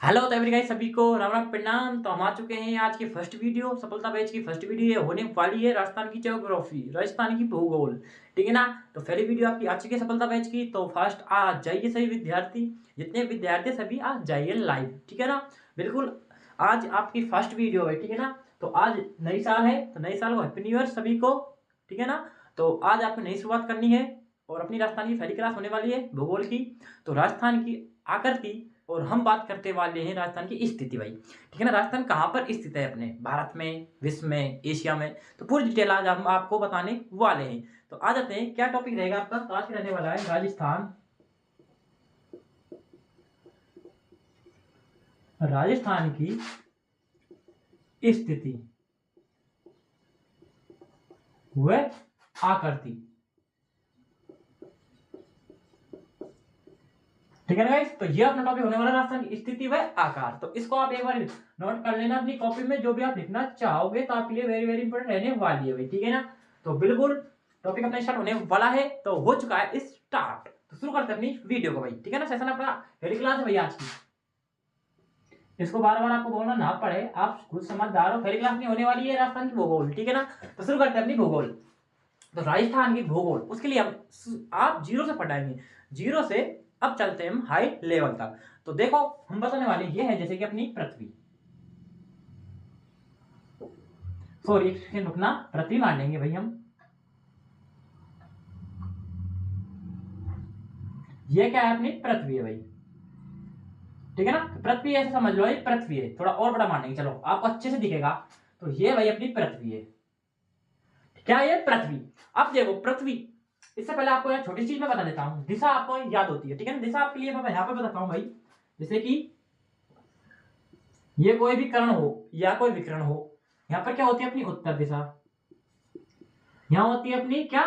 Hello तो एवरीगाइस सभी को राम राम प्रणाम। तो हम आ चुके हैं आज की फर्स्ट वीडियो, सफलता बैच की फर्स्ट वीडियो होने वाली है राजस्थान की ज्योग्राफी, राजस्थान की भूगोल। ठीक है ना। तो पहली वीडियो आपकी आ चुकी है सफलता बैच की। तो फर्स्ट आ जाइए सभी विद्यार्थी, जितने विद्यार्थी सभी आ जाइए लाइव। ठीक है ना। बिल्कुल आज आपकी फर्स्ट वीडियो है। ठीक है ना। तो आज नई साल है, तो नई साल को हैप्पी न्यू ईयर सभी को। ठीक है ना। तो आज आपको नई शुरुआत करनी है और अपनी राजस्थान की पहली क्लास होने वाली है भूगोल की। तो राजस्थान की आकृति और हम बात करते वाले हैं राजस्थान की स्थिति भाई। ठीक है ना। राजस्थान कहाँ पर स्थित है अपने भारत में, विश्व में, एशिया में, तो पूरी डिटेल आज हम आपको बताने वाले हैं। तो आ जाते हैं, क्या टॉपिक रहेगा आपका। तो आज रहने वाला है राजस्थान, राजस्थान की स्थिति व आकृति। ठीक है ना गाइस। तो ये अपना टॉपिक होने वाला है राजस्थान की स्थिति व आकार। तो इसको आप एक बार नोट कर लेना अपनी कॉपी में, जो भी आप लिखना चाहोगे तो आपके लिए वेरी वेरी इंपॉर्टेंट रहने वाली है भाई। ठीक है ना। तो बिल्कुल टॉपिक अपना स्टार्ट होने वाला है, तो हो चुका है स्टार्ट। तो शुरू करते हैं अपनी वीडियो को भाई। ठीक है ना। सेशन अपना पहली क्लास है भाई आज की। इसको बार बार आपको बोलना ना पड़े, आप खुद समझदार हो। पहली क्लास नहीं होने वाली है राजस्थान की भूगोल। ठीक है ना। तो शुरू करते हैं अपनी भूगोल। तो राजस्थान की भूगोल, उसके लिए हम आप जीरो से पढ़ाएंगे। जीरो से अब चलते हैं हम हाई लेवल तक। तो देखो हम बताने वाले ये है, जैसे कि अपनी पृथ्वी, सॉरी एक सेकंड रुकना, पृथ्वी मान लेंगे भाई हम। ये क्या है, अपनी पृथ्वी है भाई। ठीक है ना। तो पृथ्वी ऐसे समझ लो, ये पृथ्वी है, थोड़ा और बड़ा मान लेंगे, चलो आपको अच्छे से दिखेगा। तो ये भाई अपनी पृथ्वी है। क्या ये पृथ्वी। अब देखो पृथ्वी, इससे पहले आपको एक छोटी चीज मैं बता देता हूं, दिशा आपको याद होती है। ठीक है ना। दिशा आपके लिए मैं यहां पर बताता हूं भाई। जैसे कि ये कोई भी कर्ण हो या कोई विकर्ण हो, यहां पर क्या होती है अपनी उत्तर दिशा, यहां होती है अपनी क्या,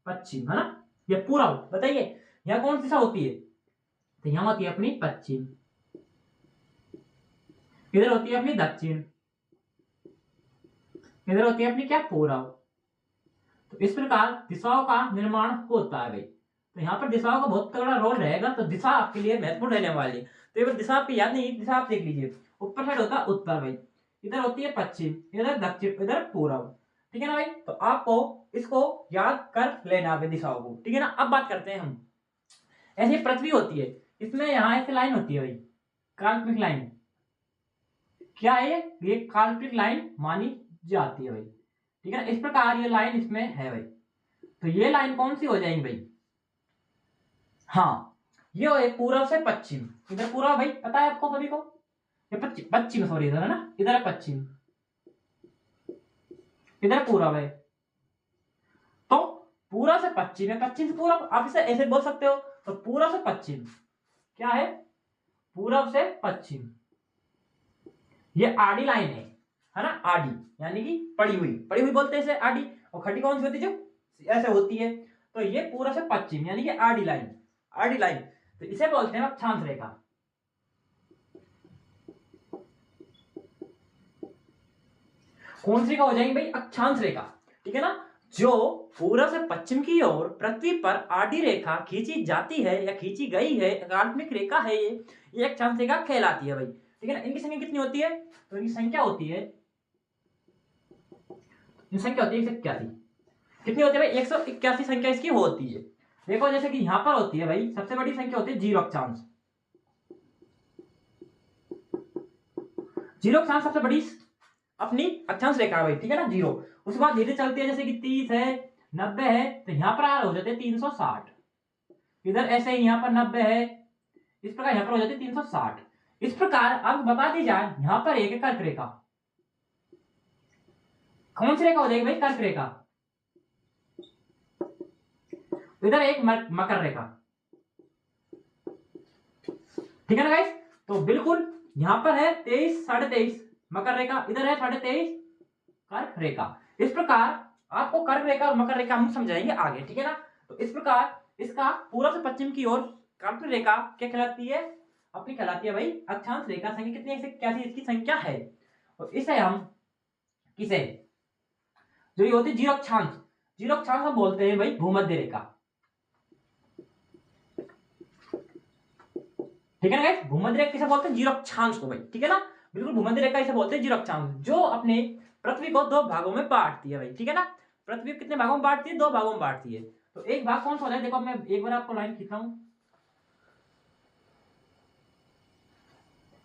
पश्चिम, है ना। ये पूरा बताइए यहां कौन सी दिशा होती है। तो यहां होती है अपनी पश्चिम, इधर होती है अपनी दक्षिण, इधर होती है अपनी क्या, पूर्व। तो इस प्रकार दिशाओं का निर्माण होता है भाई। तो यहाँ पर दिशाओं का बहुत तगड़ा रोल रहेगा। तो दिशा आपके लिए महत्वपूर्ण रहने वाली है। तो ये दिशा आपकी याद नहीं, दिशा आप देख लीजिए। ऊपर साइड होता है उत्तर भाई, इधर होती है पश्चिम, इधर दक्षिण, इधर पूर्व। ठीक है ना भाई। तो आपको इसको याद कर लेना है दिशाओं को। ठीक है ना। अब बात करते हैं हम, ऐसी पृथ्वी होती है, इसमें यहाँ ऐसी लाइन होती है भाई, काल्पनिक लाइन। क्या है ये काल्पनिक लाइन मानी जाती है भाई। ठीक है ना। इस प्रकार ये लाइन इसमें है भाई। तो ये लाइन कौन सी हो जाएगी भाई, हाँ ये हो पूर्व से पश्चिम। इधर पूर्व भाई पता है आपको सभी को, ये पश्चिम, पश्चिम सॉरी इधर है ना, इधर है पश्चिम, इधर पूर्व है। तो पूर्व से पश्चिम है, पश्चिम से पूर्व, आप इसे ऐसे बोल सकते हो। तो पूर्व से पश्चिम क्या है, पूर्व से पश्चिम, ये आड़ी लाइन है ना। आड़ी यानी कि पड़ी हुई, पड़ी हुई बोलते हैं इसे आड़ी। और खड़ी कौन सी होती है, जो ऐसे होती है। तो ये पूर्व से पश्चिम यानी कि आड़ी लाइन, आड़ी लाइन। तो इसे बोलते हैं अक्षांश रेखा। कौन सी रेखा हो जाएगी भाई, अक्षांश रेखा। ठीक है ना। जो पूर्व से पश्चिम की ओर पृथ्वी पर आड़ी रेखा खींची जाती है या खींची गई है, काल्पनिक रेखा है ये अक्षांश रेखा कहलाती है भाई। ठीक है ना। इनकी संख्या कितनी होती है, तो इनकी संख्या होती है, इनकी संख्या होती है 181। कितनी होती है भाई, 181 संख्या इसकी होती है। देखो जैसे कि यहां पर होती है भाई, सबसे बड़ी संख्या होती है जीरो अक्षांश, जीरो अक्षांश सबसे बड़ी अपनी अक्षांश रेखा है भाई। ठीक है ना, जीरो। उसके बाद धीरे चलती है, जैसे कि 30 है, 90 है, तो यहां पर हो जाते हैं 360। इधर ऐसे ही यहां पर 90 है, इस प्रकार यहां पर हो जाती है 360। इस प्रकार अब बता दी जाए, यहां पर एक है कर्क रेखा। कौन सी रेखा हो जाएगी भाई, कर्क रेखा। इधर एक मकर रेखा। ठीक है ना गाइस। तो बिल्कुल यहां पर है 23, 23.5 मकर रेखा, इधर है 23.5 कर्क रेखा। इस प्रकार आपको कर्क रेखा और मकर रेखा हम समझाएंगे आगे। ठीक है ना। तो इस प्रकार इसका पूर्व से पश्चिम की ओर काल्पनिक रेखा क्या कहलाती है, अपनी कहलाती है भाई अक्षांश रेखा। संख्या कितनी है, क्या इसकी संख्या है। और इसे हम किसे, जो ये होती है जीरो अक्षांश, जीरो अक्षांश हम बोलते हैं भाई भूमध्य रेखा। ठीक है ना गाइस। भूमध्य रेखा किसे बोलते हैं? जीरो अक्षांश को भाई, ठीक है ना, बिल्कुल भूमध्य रेखा इसे बोलते हैं जीरो अक्षांश, जो अपने पृथ्वी को दो भागों में बांटती है भाई, ठीक है ना। पृथ्वी कितने भागों में बांटती है? दो भागों में बांटती है। तो एक भाग कौन सा होता है? देखो मैं एक बार आपको लाइन खींचता हूं।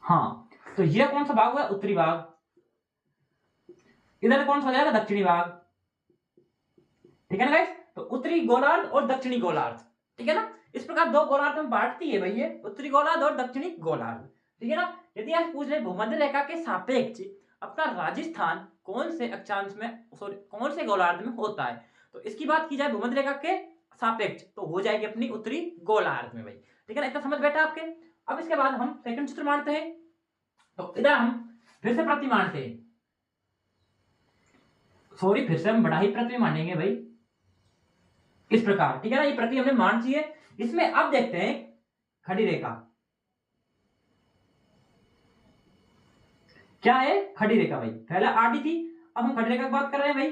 हाँ, तो ये कौन सा भाग हुआ? उत्तरी भाग। इधर कौन सा हो जाएगा? दक्षिणी भाग, ठीक है ना गाइस। तो उत्तरी गोलार्ध और दक्षिणी गोलार्ध, ठीक है ना। इस प्रकार दो गोलार्ध में बांटती है भाई ये, उत्तरी गोलार्ध और दक्षिणी गोलार्ध, ठीक है ना। यदि आप पूछ रहे भूमध्य रेखा के सापेक्ष अपना राजस्थान कौन से अक्षांश में, सॉरी कौन से गोलार्ध में होता है, तो इसकी बात की जाए भूमध्य रेखा के सापेक्ष तो हो जाएगी अपनी उत्तरी गोलार्ध में भाई, ठीक है ना। इतना समझ बैठा आपके। अब इसके बाद हम सेकंड चित्र मानते हैं। तो इधर हम फिर से पृथ्वी मानते हैं, सॉरी फिर से हम बड़ा ही पृथ्वी मानेंगे भाई, इस प्रकार, ठीक है ना। ये पृथ्वी हमें मान चाहिए। इसमें अब देखते हैं खड़ी रेखा क्या है। खड़ी रेखा भाई पहले आडी थी, अब हम खड़ी रेखा की बात कर रहे हैं भाई।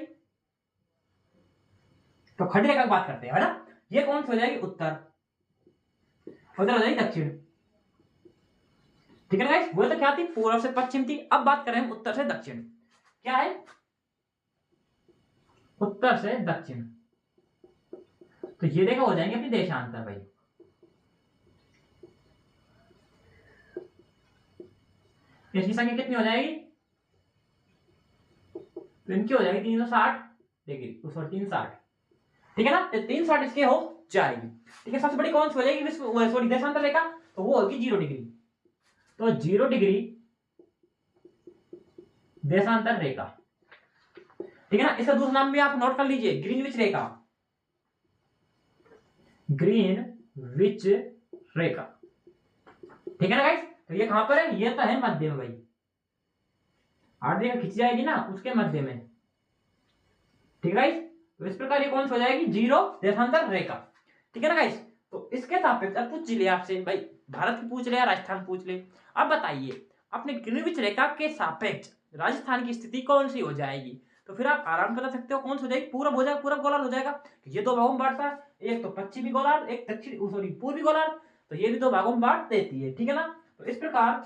तो खड़ी रेखा की बात करते हैं, है ना। ये कौन सी हो जाएगी? उत्तर, उधर हो जाएगी दक्षिण, ठीक है ना गाइस। वो तो क्या थी? पूर्व से पश्चिम थी। अब बात कर रहे हैं उत्तर से दक्षिण। क्या है? उत्तर से दक्षिण। तो ये रेखा हो जाएंगे अपनी देशांतर भाई। इसकी संख्या कितनी हो जाएगी? तो इनकी हो जाएगी 360 डिग्री, सॉरी 360, ठीक है ना। तो 360 इसके हो जाएगी, ठीक है। सबसे बड़ी कौन सी हो जाएगी? सॉरी देशांतर रेखा, तो वो होगी 0 डिग्री। तो 0 डिग्री देशांतर रेखा, ठीक है ना। इसका दूसरा नाम भी आप नोट कर लीजिए, ग्रीनविच रेखा, ग्रीनविच रेखा, ठीक है ना गाइस। तो ये कहां पर है? ये तो है मध्य में भाई, आठ रेखा खींची जाएगी ना उसके मध्य में, ठीक है गाइस। तो इस प्रकार ये कौन सी हो जाएगी? जीरो देशांतर रेखा, ठीक है ना गाइस। तो इसके सापेक्ष अब पूछ लिया आपसे भाई, भारत की पूछ लिया, राजस्थान पूछ ले। अब बताइए अपने ग्रीनविच रेखा के सापेक्ष राजस्थान की स्थिति कौन सी हो जाएगी? तो फिर आप आराम बता सकते हो कौन सी हो जाएगी। पूरब हो जाएगा, पूरब गोलार्ध हो जाएगा। ये दो भागों में बांटता है, एक तो पश्चिमी गोलार्ध, एक दक्षिण सॉरी पूर्वी गोलार्ध। तो ये भी दो भागों में बांट देती है, ठीक है ना। तो इस प्रकार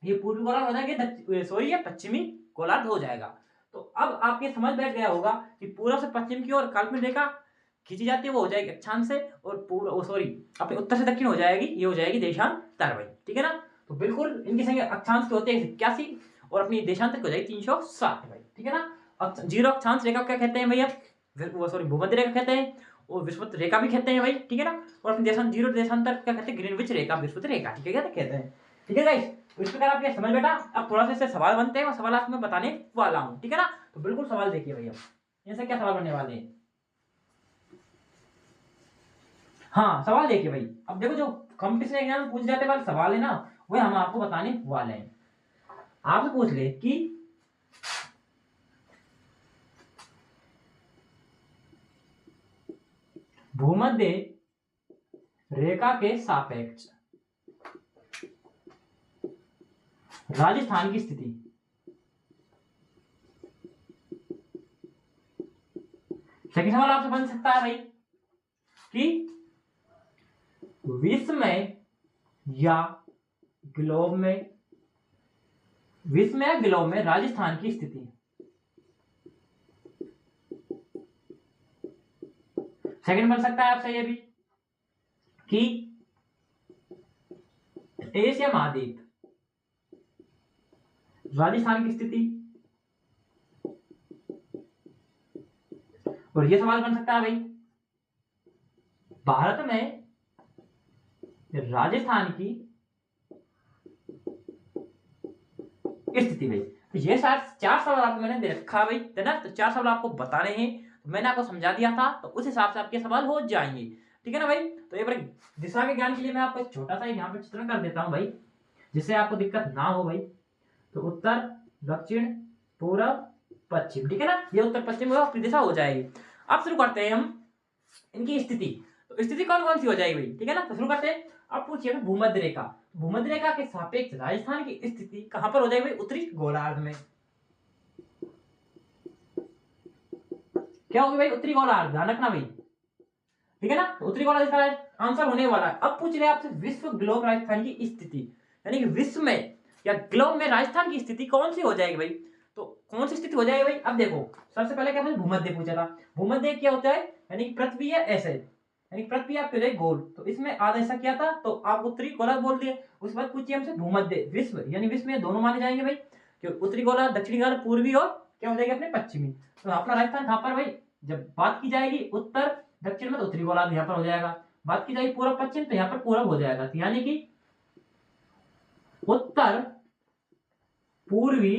ये पूर्वी गोलार्ध हो जाएगा, सॉरी ये पश्चिमी गोलार्ध हो जाएगा। तो अब आपके समझ बैठ गया होगा कि पूर्व से पश्चिम की ओर काल्पनिक रेखा खींची जाती है, वो हो जाएगी अक्षांश से, और पूर्व सॉरी अपने उत्तर से दक्षिण हो जाएगी, ये हो जाएगी देशांतर भाई, ठीक है ना। तो बिल्कुल इनकी संख्या अक्षांश की होती है 81 और अपनी देशांतर की हो जाएगी 360 भाई, ठीक है ना। जीरो अक्षांश रेखा क्या कहते हैं भैया? वो सॉरी भूमध्य रेखा कहते हैं, और विषुवत रेखा भी कहते हैं भाई, ठीक है ना। और अपनी जीरो देशांतर क्या कहते हैं? ग्रीनविच रेखा, विषुवत रेखा, ठीक है, क्या कहते हैं, ठीक है गाइस। तो इस प्रकार आप ये समझ बेटा। अब थोड़ा सा इससे सवाल बनते हैं, मैं सवाल आपको मैं बताने वाला हूं, ठीक है ना। तो बिल्कुल सवाल देखिए भैया, इनसे क्या सवाल बनने वाले हैं। हाँ सवाल देखिए भाई। अब देखो जो कंपटीशन एग्जाम में पूछ जाते वाले सवाल है ना, वह हम आपको बताने वाले हैं। आपसे पूछ ले कि भूमध्य रेखा के सापेक्ष राजस्थान की स्थिति, सेकंड सवाल आपसे बन सकता है भाई कि विश्व में या ग्लोब में, विश्व में या ग्लोब में राजस्थान की स्थिति। सेकंड बन सकता है आपसे ये भी कि एशिया महाद्वीप राजस्थान की स्थिति। और ये सवाल बन सकता है भाई भारत में राजस्थान की स्थिति भाई। तो ये चार सवाल आपको मैंने दे रखा भाई, है ना। तो चार सवाल आपको बताने हैं, तो मैंने आपको समझा दिया था, तो उस हिसाब से आपके सवाल हो जाएंगे, ठीक है ना भाई। तो ये दिशा के ज्ञान के लिए मैं आपको एक छोटा सा यहाँ पे चित्रण कर देता हूँ भाई, जिससे आपको दिक्कत ना हो भाई। तो उत्तर दक्षिण पूरब पश्चिम, ठीक है ना। ये उत्तर पश्चिम अपनी दिशा हो जाएगी। अब शुरू करते हैं हम इनकी स्थिति। तो स्थिति कौन कौन सी हो जाएगी भाई, ठीक है ना। तो शुरू करते हैं। अब पूछिए भूमध्य रेखा, भूमध्य रेखा के सापेक्ष राजस्थान की स्थिति कहां पर हो जाएगी भाई? उत्तरी गोलार्ध में। क्या होगी भाई? उत्तरी गोलार्ध, ध्यान रखना भाई। ठीक है ना। तो उत्तरी गोलार्ध इसका आंसर होने वाला है। अब पूछ रहे आपसे विश्व ग्लोब राजस्थान की स्थिति, यानी कि विश्व में या ग्लोब में राजस्थान की स्थिति कौन सी हो जाएगी भाई। तो कौन सी स्थिति हो जाएगी भाई। अब देखो सबसे पहले क्या मुझे भूमध्य पूछा था। भूमध्य क्या होता है, यानी कि पृथ्वी है ऐसे, यानी पृथ्वी आपके लिए गोल, तो इसमें आधा हिस्सा क्या था, तो आप उत्तरी गोलार्ध बोल दिए। उसके बाद पूछिए हमसे भूमध्य विश्व, यानी विश्व में दोनों माने जाएंगे भाई, क्योंकि उत्तरी गोलार्ध दक्षिणी गोलार्ध पूर्वी और क्या हो जाएगी अपने पश्चिमी। तो अपना राजस्थान कहां पर भाई, जब बात की जाएगी उत्तर दक्षिण में तो उत्तरी गोलार्ध यहाँ पर हो जाएगा, बात की जाएगी पूर्व पश्चिम तो यहाँ पर पूर्व हो जाएगा, तो यानी कि उत्तर पूर्वी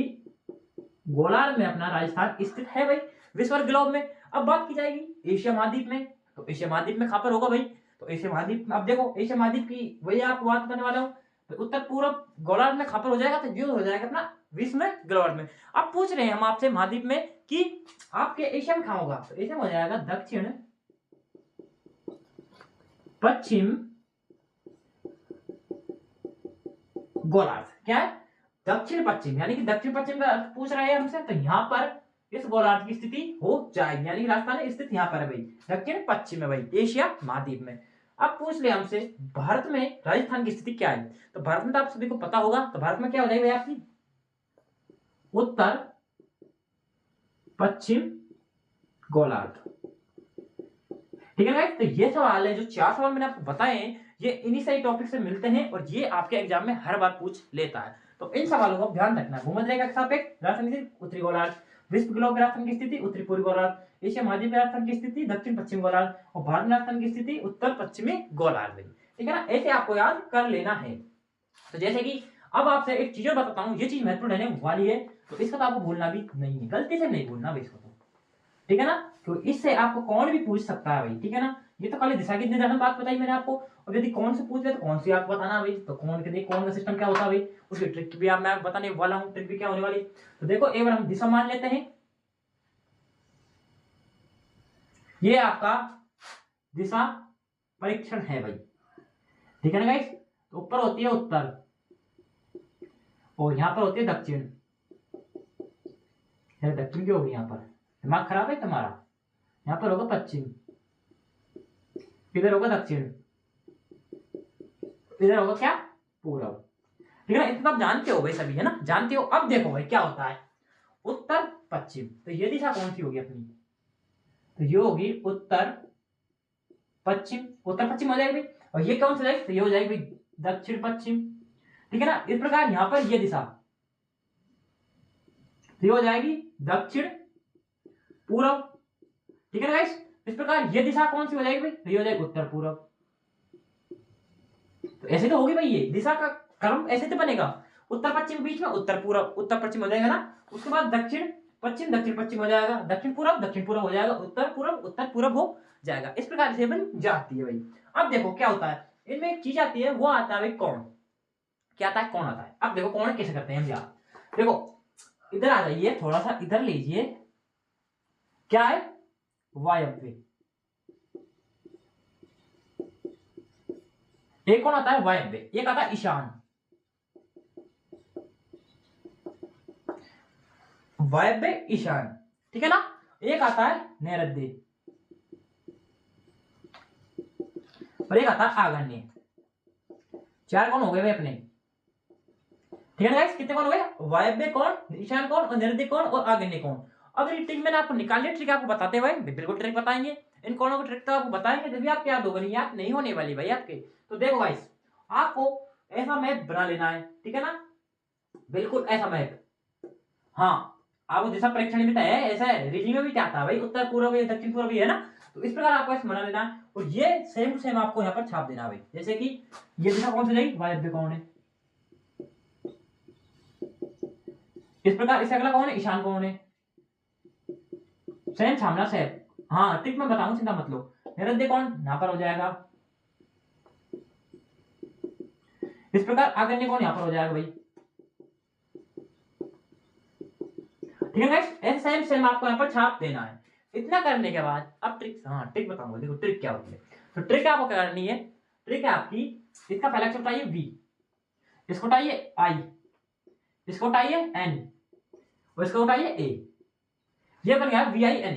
गोलार्ध में अपना राजस्थान स्थित है भाई, विश्व और ग्लोब में। अब बात की जाएगी एशिया महाद्वीप में, तो एशिया महाद्वीप में कहां पर होगा भाई, तो एशिया महाद्वीप में अब देखो एशिया महाद्वीप की वही आपको बात करने वाला हूं, तो उत्तर पूर्व गोलार्ध में कहां पर हो जाएगा, तो जो हो जाएगा अपना विश्व में गोलार्ध में। अब पूछ रहे हैं हम आपसे महाद्वीप में कि आपके एशिया में कहां होगा, तो एशिया में हो जाएगा दक्षिण पश्चिम गोलार्ध। क्या है, दक्षिण पश्चिम, यानी कि दक्षिण पश्चिम का अर्थ पूछ रहे हैं हमसे, तो यहां पर इस गोलार्ध की स्थिति हो जाएगी, यानी कि राजस्थान स्थित यहां पर है भाई, दक्षिण पश्चिम में भाई, एशिया महाद्वीप में। अब पूछ ले हमसे भारत में राजस्थान की स्थिति क्या है, तो भारत में तो आप सभी को पता होगा, तो भारत में क्या हो जाएगी भाई आपकी उत्तर पश्चिम गोलार्ध। ठीक है गाइस, तो ये सवाल है जो 4 सवाल मैंने आपको बताए हैं, ये इन्हीं सही टॉपिक से मिलते हैं और ये आपके एग्जाम में हर बार पूछ लेता है। तो इन सवालों को ध्यान रखना, भूमध्य रेखा के सापेक्ष राजस्थान की स्थिति उत्तरी गोलार्ध, विश्व ग्लोब राजस्थान की स्थिति उत्तरी पूर्वी गोलार्ध, एशिया महाद्वीप राजस्थान की स्थिति दक्षिण पश्चिम गोलार्ध और भारत राजस्थान की स्थिति उत्तर पश्चिमी गोलार्ध। ठीक है ना, ऐसे आपको याद कर लेना है। तो जैसे कि अब आपसे एक चीज बताता हूँ, ये चीज महत्वपूर्ण रहने वाली है, तो इसका तो आपको भूलना भी नहीं है, गलती से नहीं भूलना इसको तो, ठीक है ना, तो इससे आपको कौन भी पूछ सकता है भाई। ठीक है ना, ये तो खाली दिशा की निर्धारण बात बताई मैंने आपको, और यदि कौन से पूछ ले तो कौन सी आपको बताना भाई, तो कौन के देखिए कौन का सिस्टम क्या होता है भाई, उसकी ट्रिक भी मैं बताने वाला हूँ, ट्रिक भी क्या होने वाली। तो देखो एक बार हम दिशा मान लेते हैं, ये आपका दिशा परीक्षण है भाई। ठीक है ना गाइस, तो ऊपर होती है उत्तर और यहां पर होती है दक्षिण। दक्षिण क्यों होगी, यहाँ पर दिमाग खराब है तुम्हारा, यहाँ पर होगा पश्चिम, इधर होगा दक्षिण, इधर होगा क्या पूर्व। ठीक है ना, इतना आप जानते हो भाई सभी, है ना, जानते हो। अब देखो भाई क्या होता है उत्तर पश्चिम, तो ये दिशा कौन सी होगी अपनी, तो ये होगी उत्तर पश्चिम, उत्तर पश्चिम हो जाएगी भाई, और ये कौन सी जाएगी, तो ये हो जाएगी भाई दक्षिण पश्चिम। ठीक है ना, इस प्रकार यहां पर ये दिशा तो ये हो जाएगी दक्षिण पूर्व। ठीक है ना गाइस, इस प्रकार ये दिशा कौन सी हो जाएगी भाई, तो ये हो जाएगी उत्तर पूर्व। तो ऐसे तो होगी भाई, ये दिशा का क्रम ऐसे तो बनेगा, उत्तर पश्चिम बीच में उत्तर पूर्व उत्तर पश्चिम हो जाएगा ना, उसके बाद दक्षिण पश्चिम हो जाएगा, दक्षिण पूर्व हो जाएगा, उत्तर पूर्व हो जाएगा। इस प्रकार से बन जाती है भाई। अब देखो क्या होता है, इनमें एक चीज आती है, वो आता है भाई कोण। क्या आता है, कोण आता है। अब देखो कोण कैसे करते हैं हम, यार देखो इधर आ जाइए, थोड़ा सा इधर लीजिए, क्या है वायव्य, एक कौन आता है वायव्य, एक आता है ईशान। वायव्य ईशान, ठीक है ना, एक आता है नैऋत्य और एक आता है आग्नेय। 4 कौन हो गए भाई अपने। ठीक है ना गाइस, कितने कौन हो गए, वायव्य कौन, ईशान कौन और नैऋत्य कौन और आग्नेय कौन। अब ये ट्रिक मैंने आपको निकाली, ट्रिक आपको बताते हुए बिल्कुल ट्रिक बताएंगे, इन कोणों की ट्रिक तो आपको बताएंगे जब भी आपको याद होगा, नहीं याद नहीं होने वाली भाई आपके। तो देखो गाइस, आपको ऐसा मैप बना लेना है, ठीक है ना, बिल्कुल ऐसा मैप। हाँ, आपको दिशा परीक्षण में है, ऐसा है रीजनिंग में भी क्या आता है भाई, उत्तर पूर्व दक्षिण पूर्व है ना, तो इस प्रकार आपको ऐसे बना लेना है और ये सेम टू सेम आपको यहाँ पर छाप देना भाई। जैसे कि ये दिशा कौन सी जाएगी, वायव्य कौन है, इस प्रकार इससे अगला कौन है, ईशान कौन है, सेम छापना सेम। हाँ ट्रिक मैं बताऊं, चिंता मत लो। नैऋत्य कौन यहां पर हो जाएगा, इस प्रकार आग्नेय कौन यहां पर हो जाएगा भाई। ठीक है गाइस, ऐसे सेम सेम आपको यहाँ पर छाप देना है। इतना करने के बाद अब ट्रिक, हाँ ट्रिक बताऊंगा, देखो ट्रिक क्या होती है। तो ट्रिक आपको क्या करनी है, ट्रिक है आपकी, इसका पहला अक्षर उठाइए V, इसको उठाइए I, इसको उठाइए N और इसको उठाइए A, ये बन गया VINA।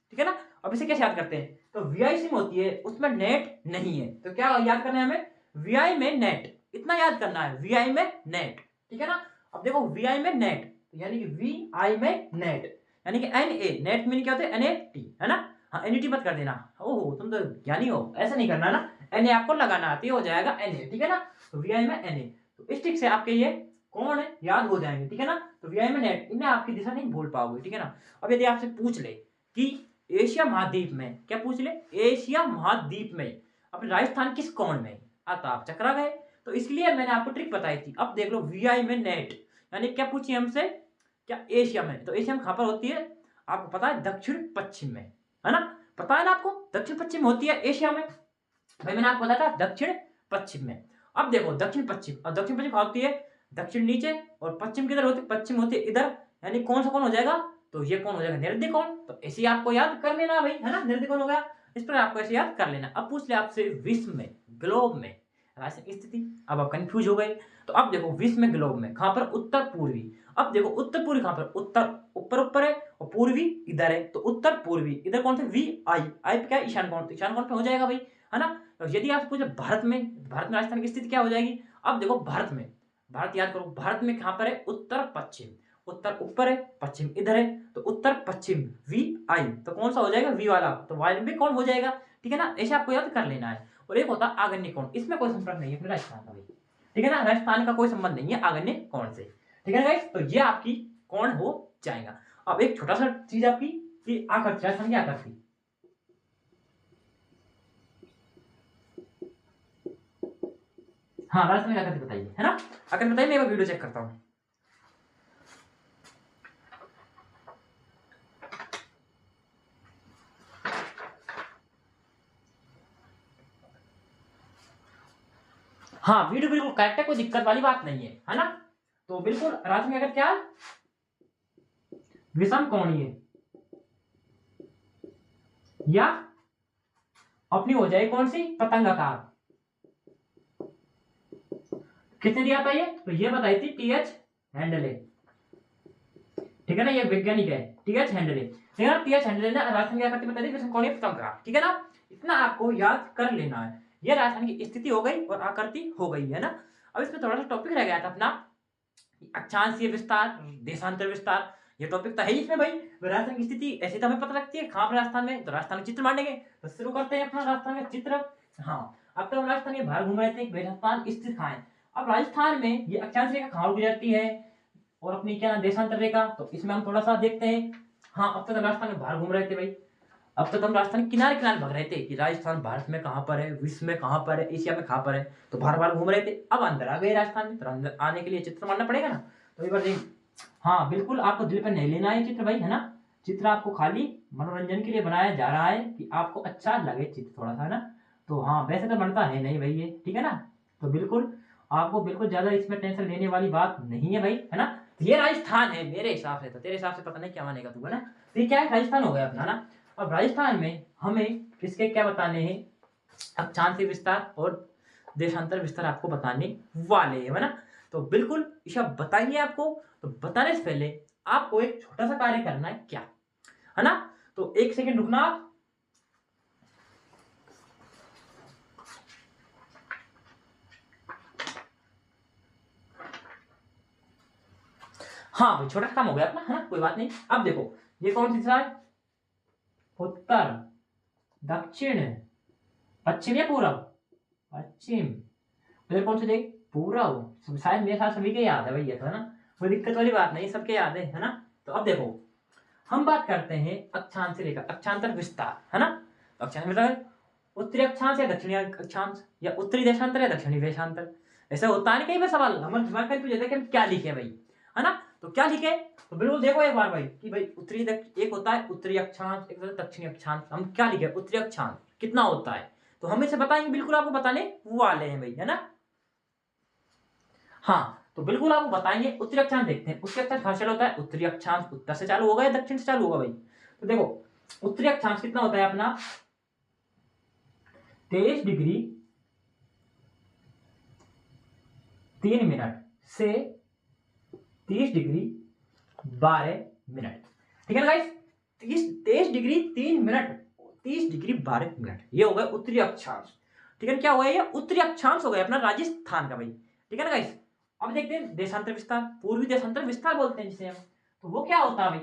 ठीक है ना, अब इसे कैसे याद करते हैं, तो तो वीआई सिम होती है उसमें नेट नहीं है। तो क्या याद करना है हमें, वीआई में नेट, इतना याद करना है, वीआई में नेट, ठीक है ना। अब देखो वीआई में नेट, तो यानी कि वीआई में नेट, यानी कि एन ए, नेट मीन क्या होता है, NAT, है ना। हाँ NET मत कर देना, ओहो तुम तो ज्ञानी हो, ऐसा नहीं करना ना, NA आपको लगाना आती है, हो जाएगा NA, ठीक है ना। तो वीआई में NA, तो इस ट्रिक से आपके ये कौन है याद हो जाएंगे, ठीक है ना। तो वीआई में नेट, इनमें आपकी दिशा नहीं भूल पाओगे, ठीक है ना। अब यदि आपसे पूछ ले कि एशिया महाद्वीप में, क्या पूछ ले, एशिया महाद्वीप में अपने राजस्थान किस कोण में, अब आप चकरा गए। तो इसलिए मैंने आपको ट्रिक बताई थी। अब देख लो वीआई में नेट, यानी क्या पूछिए हमसे, क्या एशिया में, तो एशिया में कहां पर होती है, आपको पता है दक्षिण पश्चिम में, है ना, पता है ना आपको, दक्षिण पश्चिम होती है एशिया में, भाई मैंने आपको बताया था दक्षिण पश्चिम में। अब देखो दक्षिण पश्चिम, अब दक्षिण पश्चिम कहां होती है, दक्षिण नीचे, और पश्चिम किधर होती है, पश्चिम होती है इधर, यानी कौन सा कौन हो जाएगा, तो ये कौन हो जाएगा, नैऋत्य कोण। तो ऐसे आपको याद कर लेना भाई, है ना, नैऋत्य कोण हो गया, इस पर आपको ऐसे याद कर लेना। अब पूछ ले आपसे विश्व में, ग्लोब में राशि की स्थिति, अब आप कंफ्यूज हो गए। तो अब देखो विश्व में, ग्लोब में कहां पर, उत्तर पूर्वी, अब देखो उत्तर पूर्वी कहां पर, उत्तर ऊपर ऊपर है और पूर्वी इधर है, तो उत्तर पूर्वी इधर कौन से, वी आई, आई पे क्या, ईशान कोण, तो ईशान कोण पे हो जाएगा भाई, है ना। तो यदि आप पूछे भारत में, भारत में राजस्थान की स्थिति क्या हो जाएगी। अब देखो भारत में, भारत याद करो, भारत में कहां पर है, उत्तर पश्चिम, उत्तर ऊपर है पश्चिम इधर है, तो उत्तर पश्चिम वी आई, तो कौन सा हो जाएगा, वी वाला, तो वाई भी कौन हो जाएगा, ठीक है ना, ऐसे आपको याद कर लेना है। और एक होता है आग्नेय कोण, इसमें कोई संपर्क नहीं है फिर राजस्थान का भाई, ठीक है ना, राजस्थान का कोई संबंध नहीं है आग्नेय कोण से, ठीक है गाइस। तो ये आपकी कोण हो जाएगा। अब एक छोटा सा चीज आपकी कि आकृति, राजस्थान की आकृति, हाँ राजस्थान की आकृति बताइए, है ना, आकृति बताइए, मैं वीडियो चेक करता हूँ। हाँ वीडियो बिल्कुल करेक्ट है, कोई दिक्कत वाली बात नहीं है ना। तो बिल्कुल राजस्थान की आकृति क्या, विषम कोणीय, या अपनी हो जाए कौन सी, पतंगाकार, कितने दिया था ये, तो ये बताई थी TH हैंडले, ठीक है ना, ये वैज्ञानिक है TH हैंडले, ठीक है ना, TH हैंडले ने राजस्थान की आकृति बताई थी विषम कोणीय पतंगाकार, ठीक है ना। इतना आपको याद कर लेना है। ये राजस्थान की स्थिति हो गई और आकृति हो गई, है ना। अब इसमें थोड़ा सा टॉपिक रह गया था अपना, अक्षांशीय विस्तार, देशांतर विस्तार, ये टॉपिक तो है ही इसमें भाई। राजस्थान की स्थिति ऐसी तो हमें पता लगती है, कहां पर राजस्थान में, तो राजस्थान में चित्र मांडेंगे, तो शुरू करते हैं अपना राजस्थान का चित्र। हाँ अब तो हम राजस्थान के बाहर घूम रहे थे, राजस्थान स्थित कहाँ है। अब राजस्थान में ये अक्षांश रेखा कहाँ गुजरती है, और अपनी क्या देशांतर रेखा, तो इसमें हम थोड़ा सा देखते हैं। हाँ अब तक हम राजस्थान में बाहर घूम रहे थे भाई, अब तक हम राजस्थान के किनारे किनारे भाग रहे थे कि राजस्थान भारत में कहां पर है, विश्व में कहां पर है, एशिया में कहां पर है, तो बार बार घूम रहे थे। अब अंदर आ गए राजस्थान में, तो अंदर आने के लिए चित्र मानना पड़ेगा ना, तो एक बार देख, हाँ बिल्कुल आपको दिल पर नहीं लेना है चित्र भाई, है ना। चित्र आपको खाली मनोरंजन के लिए बनाया जा रहा है कि आपको अच्छा लगे चित्र थोड़ा सा, है ना। तो हाँ वैसे तो बनता है नहीं भाई ये, ठीक है ना। तो बिल्कुल आपको बिल्कुल ज्यादा इसमें टेंशन लेने वाली बात नहीं है भाई, है ना। तो ये राजस्थान है मेरे हिसाब से, तो तेरे हिसाब से पता नहीं क्या मानेगा तू, है ना। तो ये क्या है, राजस्थान हो गया अपना ना। अब राजस्थान में हमें इसके क्या बताने हैं, अक्षांशीय विस्तार और देशांतर विस्तार आपको बताने वाले हैं, है ना। तो बिल्कुल ये बताएंगे आपको। तो बताने से पहले आपको एक छोटा सा कार्य करना है, क्या, है ना। तो एक सेकंड रुकना आप। हाँ भाई छोटा काम हो गया अपना, है ना, कोई बात नहीं। अब देखो ये कौन सी दिशा है, उत्तर, दक्षिण, पश्चिम या पूरब, पश्चिम, इधर कौन सी देख, पूरब, शायद मेरे साथ सभी के याद है भाई, ये तो है ना, कोई दिक्कत वाली बात नहीं, सबके याद है ना। तो अब देखो हम बात करते हैं अक्षांश रेखा, अक्षांतर विस्तार, है ना। तो अक्षांश विस्तार, उत्तरी अक्षांश या दक्षिणी अक्षांश, या उत्तरी देशांतर या दक्षिणी देशांतर, ऐसा होता है कई बार सवाल हमारे दिमाग में पूछे थे कि हम क्या लिखे भाई, है ना। तो क्या लिखे, तो बिल्कुल देखो एक बार भाई कि भाई उत्तरी, एक होता है उत्तरी अक्षांश, एक होता है दक्षिणी अक्षांश, हम क्या लिखे, उत्तरी अक्षांश कितना होता है, तो हम इसे बताएंगे, बिल्कुल आपको बताने वाले हैं भाई, है ना। हाँ तो बिल्कुल आपको बताएंगे। उत्तरी अक्षांश देखते हैं, उत्तरी अक्षांश कहां से होता है, उत्तरी अक्षांश उत्तर से चालू होगा या दक्षिण से चालू होगा भाई। तो देखो उत्तरी अक्षांश कितना होता है अपना, 23 डिग्री 3 मिनट से 30 डिग्री 12 मिनट, ठीक है ना guys. 23 degree 3 minute 30 degree 12 minute. ये हो गया उत्तरी अक्षांश। ठीक है, क्या हो गया ये उत्तरी अक्षांश हो गया अपना राजस्थान का भाई। ठीक है ना गाइस। अब देखते हैं देशांतर विस्तार, पूर्वी देशांतर विस्तार बोलते हैं जिसे हम। तो वो क्या होता है भाई,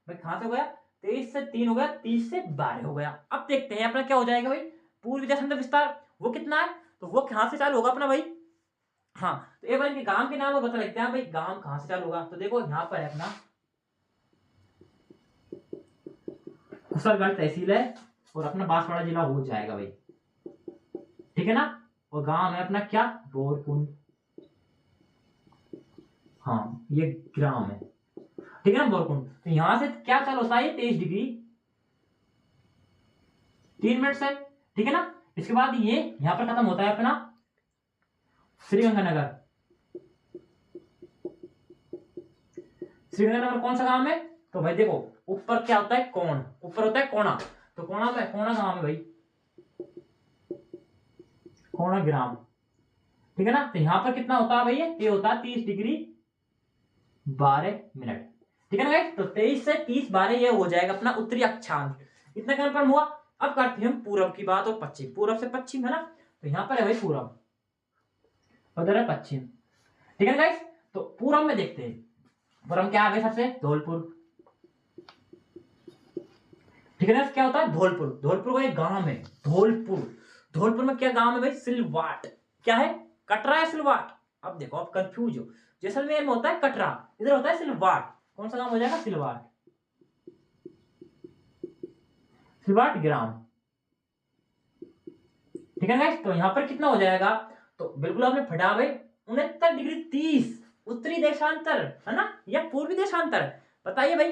भाई कहां से हो गया 23 से 3 हो गया, 30 से 12 हो गया। अब देखते हैं अपना क्या हो जाएगा भाई पूर्वी देशांतर विस्तार, वो कितना है, तो वो कहां से चालू होगा अपना भाई। हाँ, तो एक बार इनके गांव के नाम और बता लेते हैं भाई, गांव कहां से चालू होगा। तो देखो यहाँ पर है अपना कुशलगढ़ तहसील है और अपना बांसवाड़ा जिला हो जाएगा भाई। ठीक है ना, और गांव है अपना क्या बोरकुंड। हाँ, ये ग्राम है। ठीक है ना बोरकुंड। तो यहां से क्या चालू होता है 23 डिग्री 3 मिनट से। ठीक है ना, इसके बाद ये यहां पर खत्म होता है अपना श्रीगंगानगर। श्रीगंगानगर कौन सा गांव है, तो भाई देखो ऊपर क्या होता है कोण, ऊपर होता है कोणा, तो कोणा में कोणा गांव है भाई, कोणा ग्राम। ठीक है ना, तो यहां पर कितना होता है भाई, ये होता है 30 डिग्री 12 मिनट। ठीक है ना गाइस, तो 23 से 30 12 ये हो जाएगा अपना उत्तरी अक्षांश। इतना कंफर्म हुआ। अब करते हैं हम पूरब की बात और पश्चिम, पूरब से पश्चिम है ना, तो यहां पर है भाई पूरब, उधर है पश्चिम। ठीक है ना गाइस, तो पूरब में देखते हैं पूरब क्या आ गया सबसे धौलपुर। ठीक है ना, क्या होता है धौलपुर, धौलपुर का एक गांव है धौलपुर। धौलपुर में क्या गांव है भाई सिलवाट। क्या है कटरा है सिलवाट। अब देखो आप कंफ्यूज हो, जैसलमेर में होता है कटरा, इधर होता है सिलवाट, कौन सा गांव हो जाएगा सिलवाट, सिलवाट ग्राम। ठीक है गाइस, तो यहां पर कितना हो जाएगा, तो बिल्कुल आपने फटा भाई 69 डिग्री 30 उत्तरी देशांतर है ना या पूर्वी देशांतर। बताइए भाई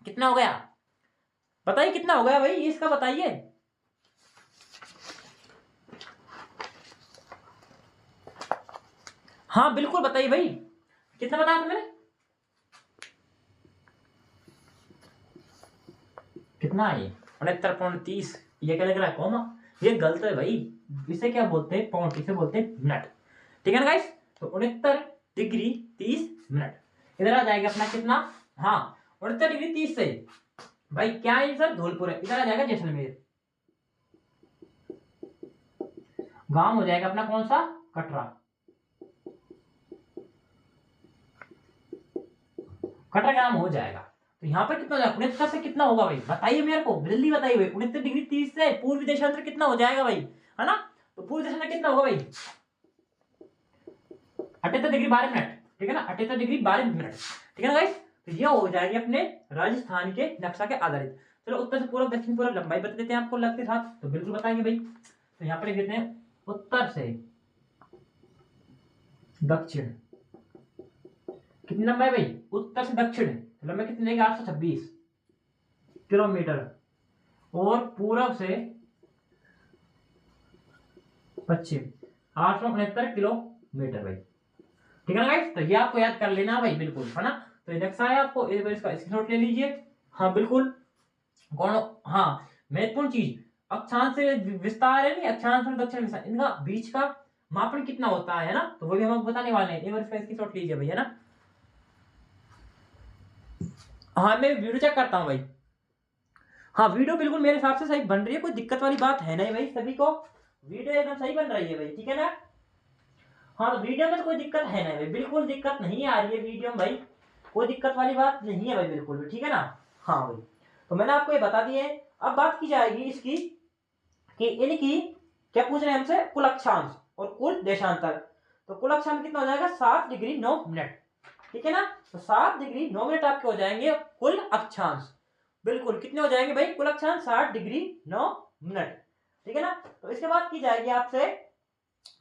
कितना हो गया, बताइए कितना हो गया भाई इसका बताइए। हाँ बिल्कुल बताइए भाई कितना बताया था मैंने, कितना है ये 69.30। ये क्या लग रहा है कॉमा, ये गलत है भाई, इसे क्या बोलते हैं पॉइंट, इसे बोलते हैं मिनट। ठीक है ना गाइस, तो 69 डिग्री 30 मिनट इधर आ जाएगा अपना कितना, हाँ 69 डिग्री 30 से भाई क्या है सर धौलपुर है, इधर आ जाएगा जैसलमेर, गांव हो जाएगा अपना कौन सा कटरा, कटरा ग्राम हो जाएगा। तो यहाँ पर कितना हो जाएगा 69 से कितना होगा भाई बताइए मेरे को जल्दी बताइए भाई, 69 डिग्री 30 से पूर्वी देशांतर कितना हो जाएगा भाई, है ना, तो पूर्वी देशांतर कितना होगा भाई 78 डिग्री 12 मिनट। ठीक है ना 78 डिग्री 12 मिनट। ठीक है ना गाइस, तो ये हो जाएगी अपने राजस्थान के नक्शा के आधारित। चलो उत्तर से पूर्व दक्षिण पूर्व लंबाई बता देते हैं आपको लगते साथ, तो बिल्कुल बताएंगे भाई। तो यहाँ पर लिख देते हैं उत्तर से दक्षिण, कितनी लंबाई भाई उत्तर से दक्षिण, तो लंबाई कितनी रहेगी 826 किलोमीटर, और पूर्व से पश्चिम 869 किलोमीटर भाई। ठीक है ना गाइस, तो ये आपको याद कर लेना भाई बिल्कुल, है ना। तो ये नक्शा है आपको इसका स्क्रीनशॉट ले लीजिए। हाँ बिल्कुल, कौन, हाँ महत्वपूर्ण चीज अक्षांश से विस्तार है नहीं, अक्षांश और दक्षिण विस्तार इनका बीच का मापन कितना होता है ना, तो वो भी हम आपको बताने वाले हैं, एक बार इसका स्क्रीनशॉट लीजिए भैया ना। हाँ मैं वीडियो चेक करता हूँ भाई, हाँ वीडियो बिल्कुल मेरे हिसाब से सही बन रही है, कोई दिक्कत वाली बात है नहीं भाई, सभी को वीडियो एकदम सही बन रही है भाई। ठीक है ना, हाँ तो वीडियो में तो कोई दिक्कत है नहीं भाई, बिल्कुल दिक्कत नहीं आ रही है वीडियो में भाई, कोई दिक्कत वाली बात नहीं है भाई बिल्कुल भी। ठीक है ना, हाँ भाई, तो मैंने आपको ये बता दिए। अब बात की जाएगी इसकी कि इनकी क्या पूछ रहे हैं हमसे कुल अक्षांश और कुल देशांतर। तो कुल अक्षांश कितना हो जाएगा 7 डिग्री 9 मिनट। ठीक है ना, तो 7 डिग्री 9 मिनट आपके हो जाएंगे कुल अक्षांश, बिल्कुल कितने हो जाएंगे भाई कुल अक्षांश 7 डिग्री 9 मिनट। ठीक है ना, तो इसके बाद की जाएगी आपसे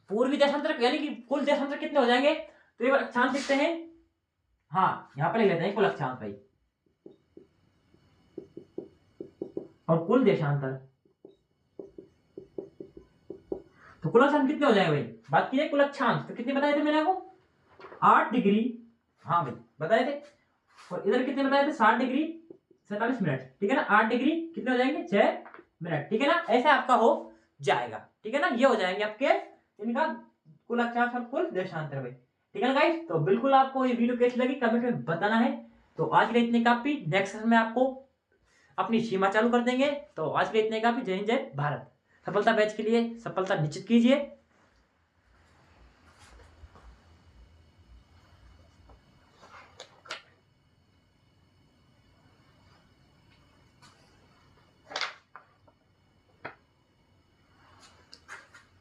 पूर्वी देशांतर यानी कि कुल देशांतर कितने हो जाएंगे, तो एक बार अक्षांश लिखते हैं, हाँ यहां पर लिख लेते हैं कुल अक्षांश भाई और कुल देशांतर। तो कुल अक्षांश कितने हो जाएंगे भाई, बात की जाए कुल अक्षांश तो कितने बताए थे मैंने आपको 8 डिग्री, हाँ भाई बताए थे, और इधर कितने बताए थे 7 डिग्री 47 मिनट। ठीक है ना, 8 डिग्री कितने हो जाएंगे 6 मिनट। ठीक है ना, ऐसे आपका हो जाएगा। ठीक है ना, ये हो जाएंगे आपके इनका कुल अक्षांश और कुल देशांतर भाई। ठीक है ना गाइस, तो बिल्कुल आपको ये वीडियो कैसी लगी कमेंट में बताना है। तो आज के लिए इतनी काफी, नेक्स्ट सेशन में आपको अपनी सीमा चालू कर देंगे। तो आज के लिए इतने काफी। जय हिंद जय भारत। सफलता बैच के लिए सफलता निश्चित कीजिए।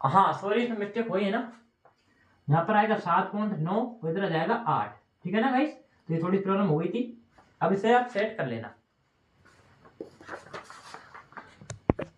हाँ सॉरी, इसमें मिस्टेक हुई है ना, यहाँ पर आएगा 7.9 और इधर आ जाएगा 8। ठीक है ना गाइस, तो ये थोड़ी प्रॉब्लम हो गई थी। अब इसे आप सेट कर लेना।